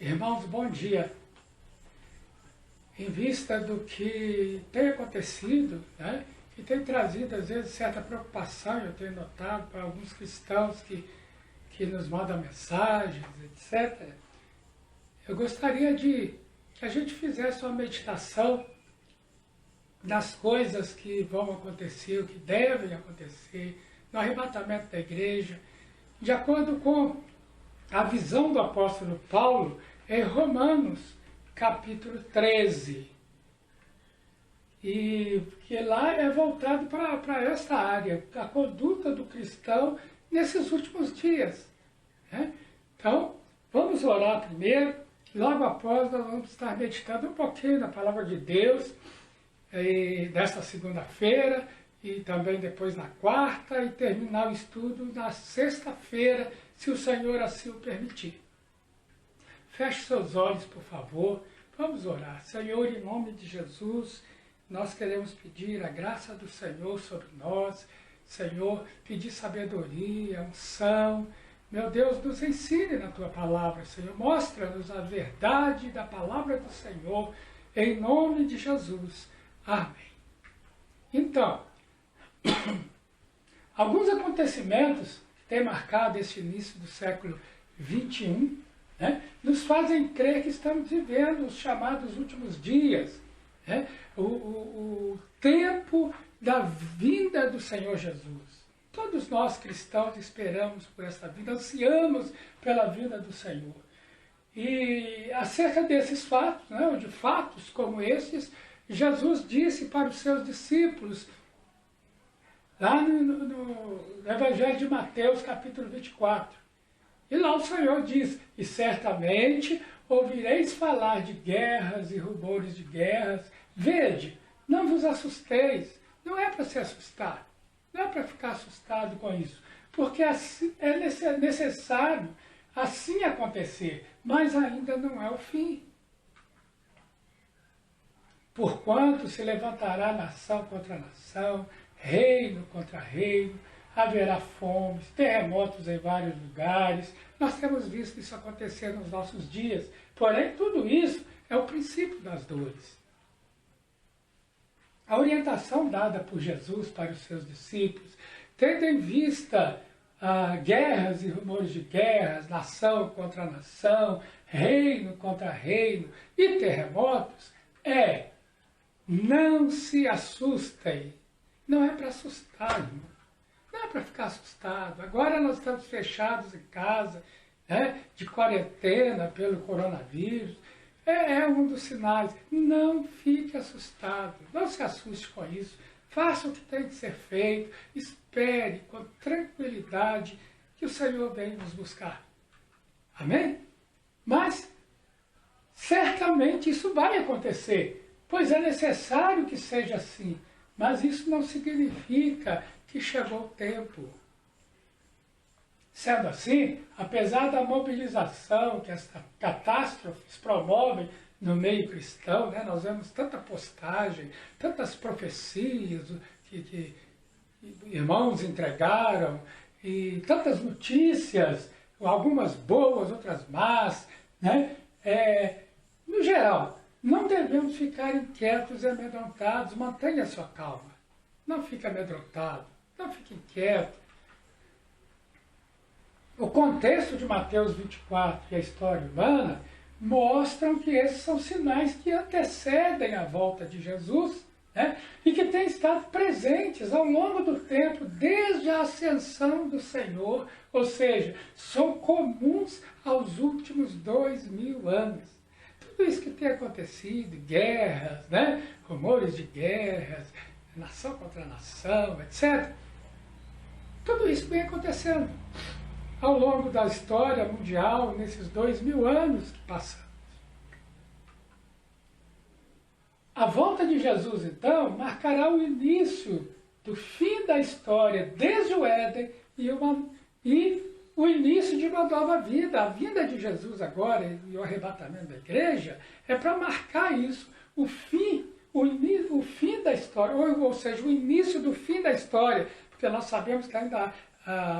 Irmãos, bom dia. Em vista do que tem acontecido, né, que tem trazido às vezes certa preocupação, eu tenho notado para alguns cristãos que nos mandam mensagens, etc. Eu gostaria que a gente fizesse uma meditação das coisas que vão acontecer, o que devem acontecer, no arrebatamento da igreja, de acordo com a visão do apóstolo Paulo em Romanos, capítulo 13. E que lá é voltado para essa área, a conduta do cristão nesses últimos dias, né? Então, vamos orar primeiro, logo após nós vamos estar meditando um pouquinho na palavra de Deus, desta segunda-feira, e também depois na quarta, e terminar o estudo na sexta-feira, se o Senhor assim o permitir. Feche seus olhos, por favor. Vamos orar. Senhor, em nome de Jesus, nós queremos pedir a graça do Senhor sobre nós. Senhor, pedir sabedoria, unção. Meu Deus, nos ensine na Tua palavra, Senhor. Mostra-nos a verdade da palavra do Senhor, em nome de Jesus. Amém. Então, alguns acontecimentos que têm marcado este início do século XXI, né, nos fazem crer que estamos vivendo os chamados últimos dias, né, o tempo da vinda do Senhor Jesus. Todos nós cristãos esperamos por esta vinda, ansiamos pela vinda do Senhor. E acerca desses fatos, né, ou de fatos como esses, Jesus disse para os seus discípulos, lá no Evangelho de Mateus, capítulo 24. E lá o Senhor diz, e certamente ouvireis falar de guerras e rumores de guerras. Vede, não vos assusteis. Não é para se assustar. Não é para ficar assustado com isso. Porque assim, é necessário assim acontecer. Mas ainda não é o fim. Porquanto se levantará nação contra nação, reino contra reino, haverá fomes, terremotos em vários lugares. Nós temos visto isso acontecer nos nossos dias. Porém, tudo isso é o princípio das dores. A orientação dada por Jesus para os seus discípulos, tendo em vista guerras e rumores de guerras, nação contra nação, reino contra reino e terremotos, não se assustem. Não é para assustar, irmão. Não é para ficar assustado. Agora nós estamos fechados em casa, né, de quarentena pelo coronavírus. É um dos sinais. Não fique assustado. Não se assuste com isso. Faça o que tem que ser feito. Espere com tranquilidade que o Senhor vem nos buscar. Amém? Mas, certamente isso vai acontecer. Pois é necessário que seja assim. Mas isso não significa que chegou o tempo. Sendo assim, apesar da mobilização que as catástrofes promovem no meio cristão, né, nós vemos tanta postagem, tantas profecias que irmãos entregaram, e tantas notícias, algumas boas, outras más, né, no geral, não devemos ficar inquietos e amedrontados. Mantenha a sua calma. Não fique amedrontado. Não fique inquieto. O contexto de Mateus 24 e a história humana mostram que esses são sinais que antecedem a volta de Jesus, né, e que têm estado presentes ao longo do tempo, desde a ascensão do Senhor, ou seja, são comuns aos últimos 2000 anos. Tudo isso que tem acontecido, guerras, né, rumores de guerras, nação contra nação, etc. Tudo isso vem acontecendo ao longo da história mundial, nesses 2000 anos que passamos. A volta de Jesus, então, marcará o início do fim da história, desde o Éden, e o início de uma nova vida. A vinda de Jesus agora e o arrebatamento da igreja é para marcar isso, o fim da história, ou seja, o início do fim da história, porque nós sabemos que ainda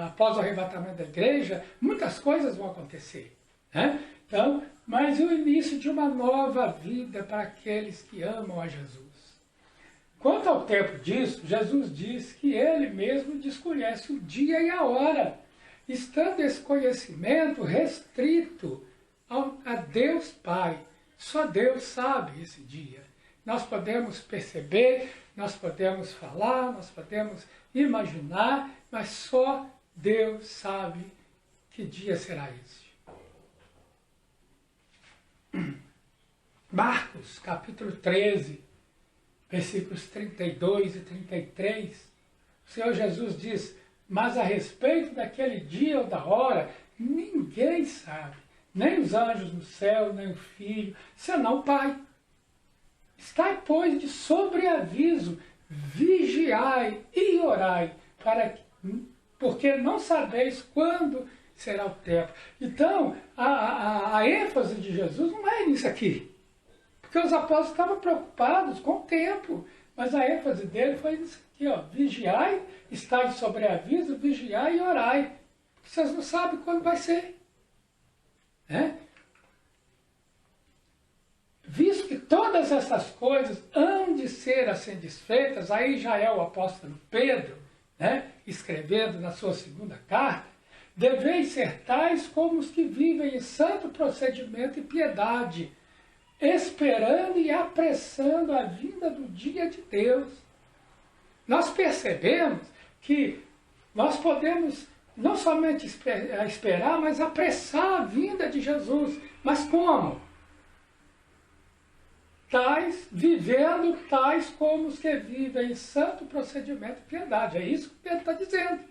após o arrebatamento da igreja, muitas coisas vão acontecer, né? Então, mas o início de uma nova vida para aqueles que amam a Jesus. Quanto ao tempo disso, Jesus diz que ele mesmo desconhece o dia e a hora, estando esse conhecimento restrito a Deus Pai. Só Deus sabe esse dia. Nós podemos perceber, nós podemos falar, nós podemos imaginar, mas só Deus sabe que dia será esse. Marcos, capítulo 13, versículos 32 e 33, o Senhor Jesus diz: mas a respeito daquele dia ou da hora, ninguém sabe, nem os anjos no céu, nem o Filho, senão o Pai. Estai, pois, de sobreaviso, vigiai e orai, porque não sabeis quando será o tempo. Então, a ênfase de Jesus não é nisso aqui. Porque os apóstolos estavam preocupados com o tempo, mas a ênfase dele foi isso aqui, ó, vigiai, estai de sobreaviso, vigiai e orai. Porque vocês não sabem quando vai ser. Né? Visto que todas essas coisas hão de ser assim desfeitas, aí já é o apóstolo Pedro, né, escrevendo na sua segunda carta, deveis ser tais como os que vivem em santo procedimento e piedade, esperando e apressando a vinda do dia de Deus. Nós percebemos que nós podemos não somente esperar, mas apressar a vinda de Jesus. Mas como? Vivendo tais como os que vivem em santo procedimento e piedade. É isso que Pedro está dizendo.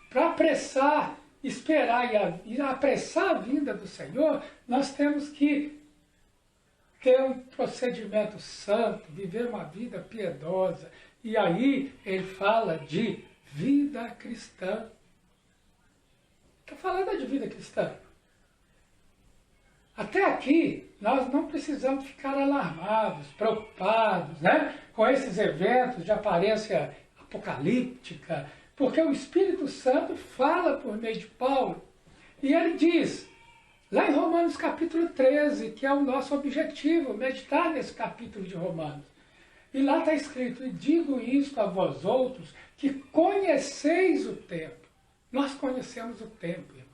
Para apressar, esperar e apressar a vinda do Senhor, nós temos que ter um procedimento santo, viver uma vida piedosa. E aí ele fala de vida cristã. Está falando de vida cristã. Até aqui, nós não precisamos ficar alarmados, preocupados, né, com esses eventos de aparência apocalíptica, porque o Espírito Santo fala por meio de Paulo. E ele diz, lá em Romanos capítulo 13, que é o nosso objetivo, meditar nesse capítulo de Romanos. E lá está escrito, e digo isto a vós outros, que conheceis o tempo. Nós conhecemos o tempo, irmão.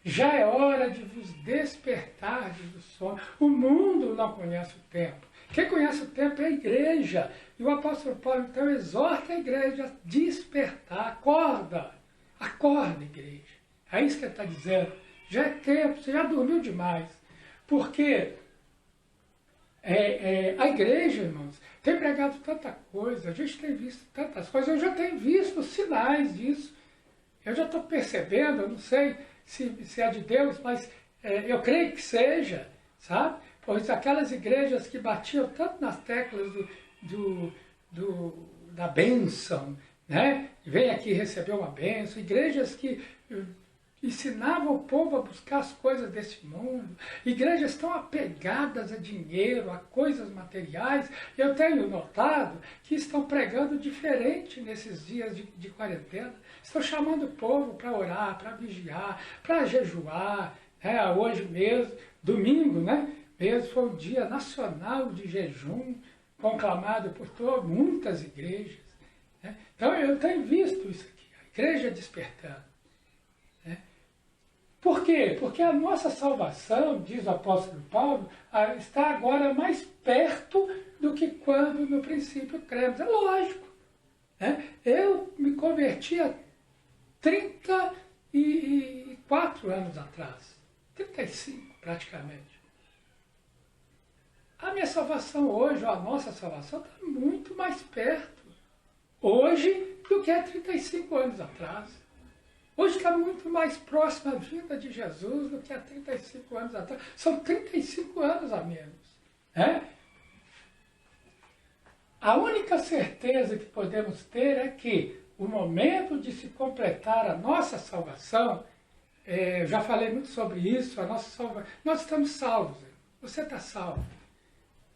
Já é hora de vos despertar do sono. O mundo não conhece o tempo. Quem conhece o tempo é a igreja. E o apóstolo Paulo, então, exorta a igreja a despertar. Acorda. Acorda, igreja. É isso que ele está dizendo. Já é tempo, você já dormiu demais. Porque a igreja, irmãos, tem pregado tanta coisa, a gente tem visto tantas coisas, eu já tenho visto sinais disso. Eu já estou percebendo, eu não sei se é de Deus, mas eu creio que seja, sabe? Pois aquelas igrejas que batiam tanto nas teclas da bênção, né? Vem aqui receber uma bênção, igrejas que ensinavam o povo a buscar as coisas desse mundo, igrejas tão apegadas a dinheiro, a coisas materiais. Eu tenho notado que estão pregando diferente nesses dias de quarentena. Estão chamando o povo para orar, para vigiar, para jejuar. Hoje mesmo, domingo, né? Mesmo foi um dia nacional de jejum, conclamado por muitas igrejas. Né? Então eu tenho visto isso aqui, a igreja despertando. Por quê? Porque a nossa salvação, diz o apóstolo Paulo, está agora mais perto do que quando no princípio cremos. É lógico. Né? Eu me converti há 34 anos atrás. 35 praticamente. A minha salvação hoje, a nossa salvação, está muito mais perto hoje do que há 35 anos atrás. Hoje está muito mais próxima a vinda de Jesus do que há 35 anos atrás. São 35 anos a menos. Né? A única certeza que podemos ter é que o momento de se completar a nossa salvação, eu já falei muito sobre isso, nós estamos salvos. Você está salvo.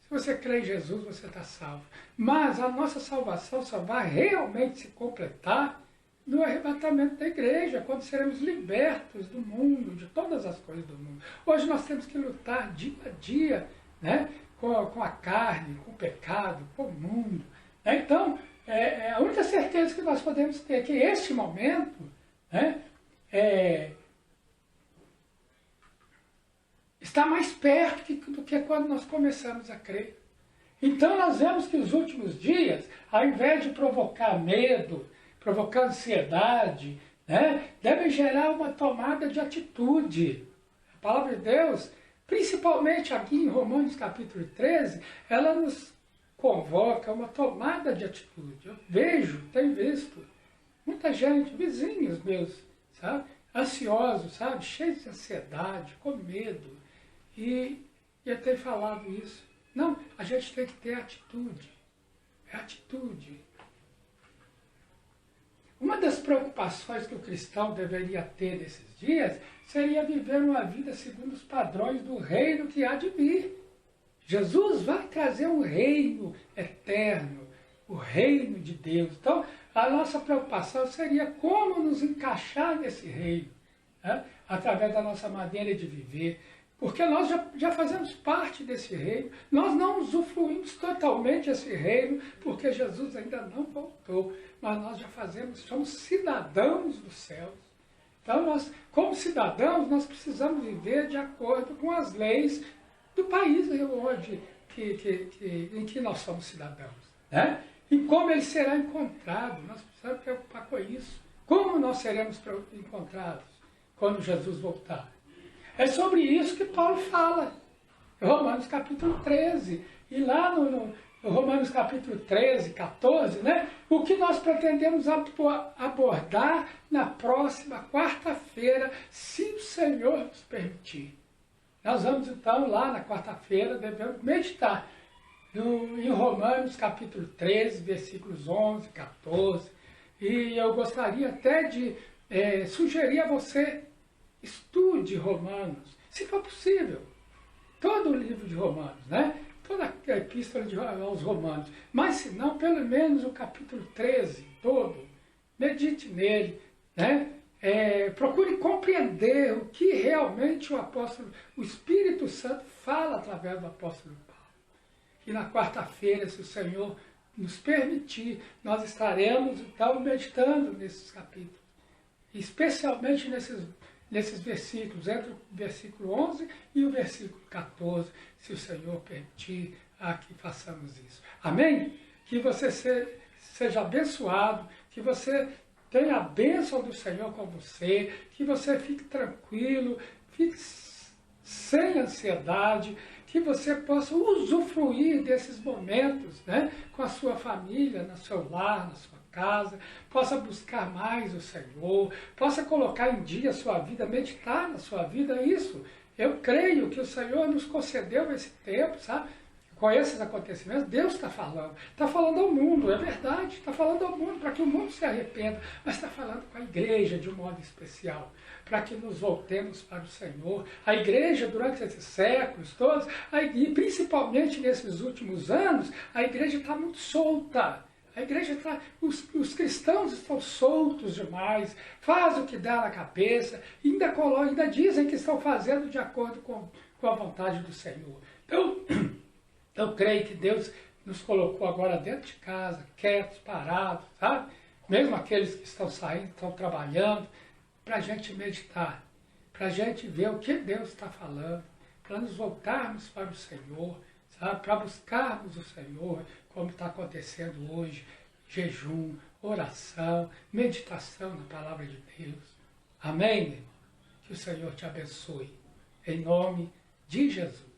Se você crê em Jesus, você está salvo. Mas a nossa salvação só vai realmente se completar do arrebatamento da igreja, quando seremos libertos do mundo, de todas as coisas do mundo. Hoje nós temos que lutar dia a dia, né, com a carne, com o pecado, com o mundo. Né? Então, a única certeza que nós podemos ter é que este momento, né, está mais perto do que quando nós começamos a crer. Então nós vemos que os últimos dias, ao invés de provocar medo, provocar ansiedade, né, devem gerar uma tomada de atitude. A palavra de Deus, principalmente aqui em Romanos capítulo 13, ela nos convoca uma tomada de atitude. Eu tenho visto, muita gente, vizinhos meus, sabe, ansiosos, sabe, cheios de ansiedade, com medo. E eu tenho falado isso. Não, a gente tem que ter atitude. É atitude. Uma das preocupações que o cristão deveria ter nesses dias seria viver uma vida segundo os padrões do reino que há de vir. Jesus vai trazer um reino eterno, o reino de Deus. Então, a nossa preocupação seria como nos encaixar nesse reino, né? Através da nossa maneira de viver. Porque nós já fazemos parte desse reino, nós não usufruímos totalmente esse reino, porque Jesus ainda não voltou, mas nós já somos cidadãos dos céus. Então, nós, como cidadãos, nós precisamos viver de acordo com as leis do país hoje em que nós somos cidadãos. Né? E como ele será encontrado, nós precisamos preocupar com isso. Como nós seremos encontrados quando Jesus voltar? É sobre isso que Paulo fala, em Romanos capítulo 13. E lá no Romanos capítulo 13, 14, né, o que nós pretendemos abordar na próxima quarta-feira, se o Senhor nos permitir. Nós vamos então lá na quarta-feira, devemos meditar em Romanos capítulo 13, versículos 11, 14. E eu gostaria até de sugerir a você: estude Romanos, se for possível, todo o livro de Romanos, né? Toda a epístola aos Romanos, mas se não, pelo menos o capítulo 13 todo, medite nele, né? Procure compreender o que realmente o Espírito Santo fala através do apóstolo Paulo. E na quarta-feira, se o Senhor nos permitir, nós estaremos então meditando nesses capítulos, especialmente nesses versículos, entre o versículo 11 e o versículo 14, se o Senhor permitir que façamos isso. Amém? Que você seja abençoado, que você tenha a bênção do Senhor com você, que você fique tranquilo, fique sem ansiedade, que você possa usufruir desses momentos, né, com a sua família, no seu lar, na sua casa, possa buscar mais o Senhor, possa colocar em dia a sua vida, meditar na sua vida. Isso, eu creio que o Senhor nos concedeu esse tempo, sabe? Com esses acontecimentos, Deus está falando ao mundo, é verdade, está falando ao mundo, para que o mundo se arrependa, mas está falando com a igreja de um modo especial, para que nos voltemos para o Senhor. A igreja, durante esses séculos todos, e principalmente nesses últimos anos, a igreja está muito solta. A igreja está, os cristãos estão soltos demais, fazem o que dá na cabeça, ainda dizem que estão fazendo de acordo com a vontade do Senhor. Então, eu creio que Deus nos colocou agora dentro de casa, quietos, parados, sabe? Mesmo aqueles que estão saindo, estão trabalhando, para a gente meditar, para a gente ver o que Deus está falando, para nos voltarmos para o Senhor, sabe? Para buscarmos o Senhor, como está acontecendo hoje, jejum, oração, meditação na palavra de Deus. Amém, meu irmão? Que o Senhor te abençoe, em nome de Jesus.